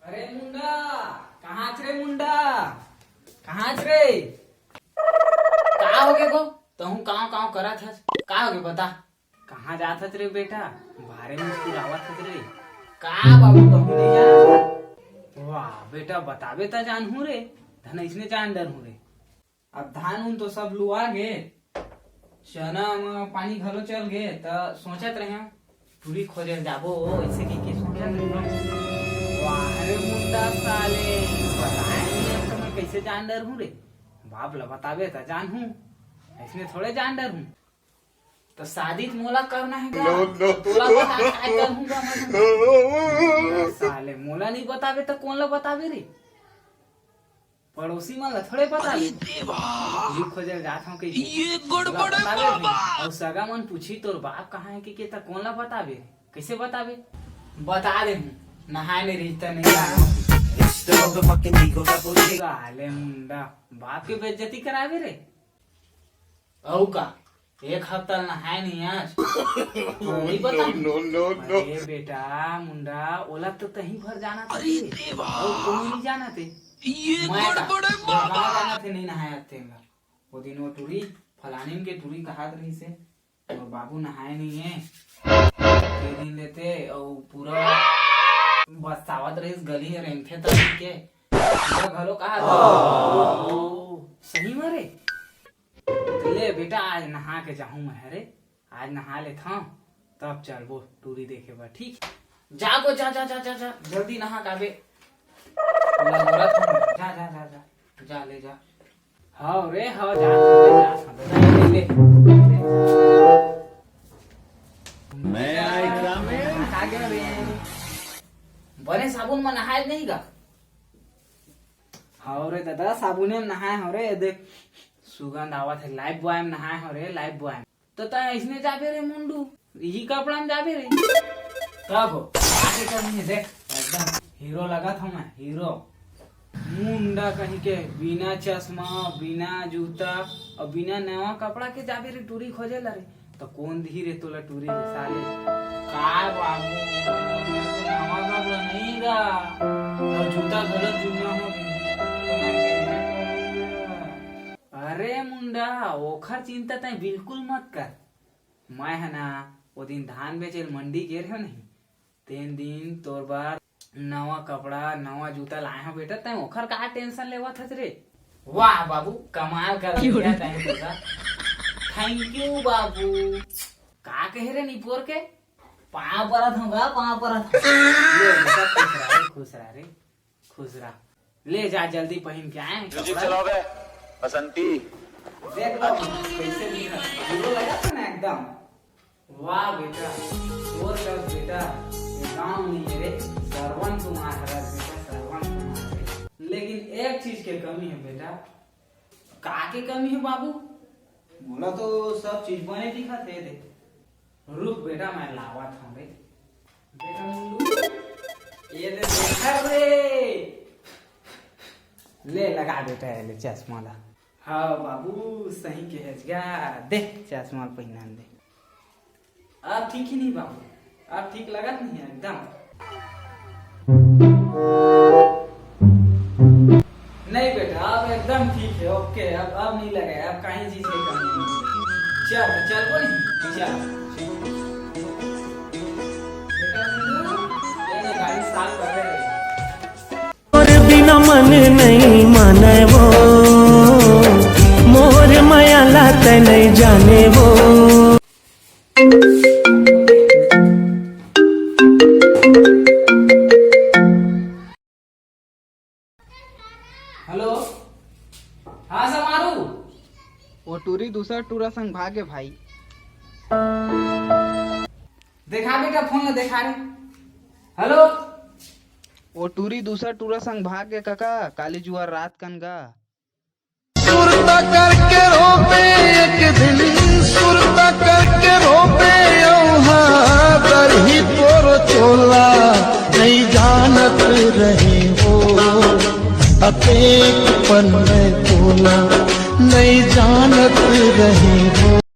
अरे मुंडा, कहाँ रे मुंडा, कहाँ रे? का हो गए को? तहु काव करा था? का हो गए बता? कहाँ जात हस रे बेटा? बारे में मुस्कुरावत हस रे? का बाबू तहु नहीं जाना? वाह बेटा बतावे ता जानहू रे, धन इसने जान डर हूँ रे। अब धान उन तो सब लुआ गे, चना में पानी घलो चल गए, तो सोचत रहे पूरी खोजे जाबो ऐसे की सोचत रहे। वाह रे मुंडा साले, बताए नहीं तो मैं कैसे जान डर हूँ रे? बाप ला बतावे तो जान हूँ, इसमें थोड़े जान डर हूँ। तो शादी मोला करना है क्या? तोला बता काय करूँगा मैं? साले मोला नहीं बतावे तो कौन ला बतावे रे? पड़ोसी मन ला थोड़े बतावे। पूरी खोजे जात हूँ कैसे? ये गड़बड़ है बाबा। और सगा मन पूछी तोर बाप कहाँ है कि ता कौन ला बतावे? कैसे बतावे? बता दे हूँ, नहाए नहीं रिश्ता नहीं गाले मुंडा, बाप के बेइज्जती करावे रे। औ का एक हफ्ता नहाए नहीं आज नहीं पता। अरे बेटा मुंडा, ओला तो तहीं भर जाना था, और तुम नहीं जाना थे। जाना थे नहीं नहाया थे। वो दिन वो टूरी फलानीम के टूरी कहा रही से और बाबू नहाए नहीं है, दिन लेते और पूरा बसावत रही गली है रेंथे तक के घरों कहा सही मरे। ले बेटा आज नहा के जाऊं मैं, रे आज नहा ले था तब चल वो टूरी देखे बा। ठीक जागो, जा जा जा जा जा जल्दी नहा काबे, जा जा जा जा जा ले जा। हाँ रे हाँ जा ले ले बने साबुन में नहाए नहीं गा? हाँ रे दादा साबुने में नहाए हो रे, देख सुगंध आवत है। लाइफ बॉय में नहाए हो रे, लाइफ बॉय। तो ता इसने जाबे रे मुंडू, यही कपड़ा में जाबे रे। कब हो आगे कभी देख एकदम हीरो लगा था मैं, हीरो। मुंडा कहीं के बिना चश्मा, बिना जूता और बिना नवा कपड़ा के जाबे रे टूरी खोजे ला रे। तो कौन धीरे तोला टूरी रे साले? काय बाबू नवा कपड़ा नहीं गा, और जूता गलत जूना हो। अरे मुंडा ओखर चिंता तय बिल्कुल मत कर। मैं है ना वो दिन धान बेचे मंडी गे रहे नहीं, तीन दिन तोर बार नवा कपड़ा नवा जूता लाए हो बेटा। तय ओखर का टेंशन लेवा था रे? वाह बाबू कमाल कर दिया तय। थैंक यू बाबू। का कहे रे निपोर के पाँव परत होगा, पाँव परत। ले बेटा खुश रहा रे, खुश रहा। ले जा जल्दी पहन के आए कपड़ा। बसंती देख लो कैसे दिखा, हीरो लगा था ना एकदम। वाह बेटा और कर बेटा, ये गाँव नहीं है रे, श्रवण कुमार है बेटा, श्रवण कुमार है। लेकिन एक चीज के कमी है बेटा। का के कमी है बाबू? बोला तो सब चीज बने दिखा थे। दे रुक बेटा मैं लावा था रे। बेटा मुंडू ये दे देखा रे, ले लगा बेटा ले चश्मा ला। हाँ बाबू सही कहेगा, दे चश्मा पहना दे। अब ठीक ही नहीं बाबू, अब ठीक लगा नहीं है एकदम? नहीं बेटा अब एकदम ठीक है, ओके। अब नहीं लगा, अब कहीं चीज की कमी नहीं। चल चल बोली चल बेटा गाड़ी साफ कर रहे और बिना मन नहीं माने वो, मोर माया लाते नहीं जाने वो। हेलो हाँ समारू, वो टूरी दूसरा टूरा संग भागे भाई। देखा बेटा फोन में देखा रे। हेलो वो टूरी दूसरा टूरा संग भाग गए काका, काली जुआर रात कन गा। सुरता करके रोपे एक दिन, सुरता करके रोपे तर ही तोर चोला नहीं जानत रहे हो। अकेक पन में तोला नहीं जानत रहे हो।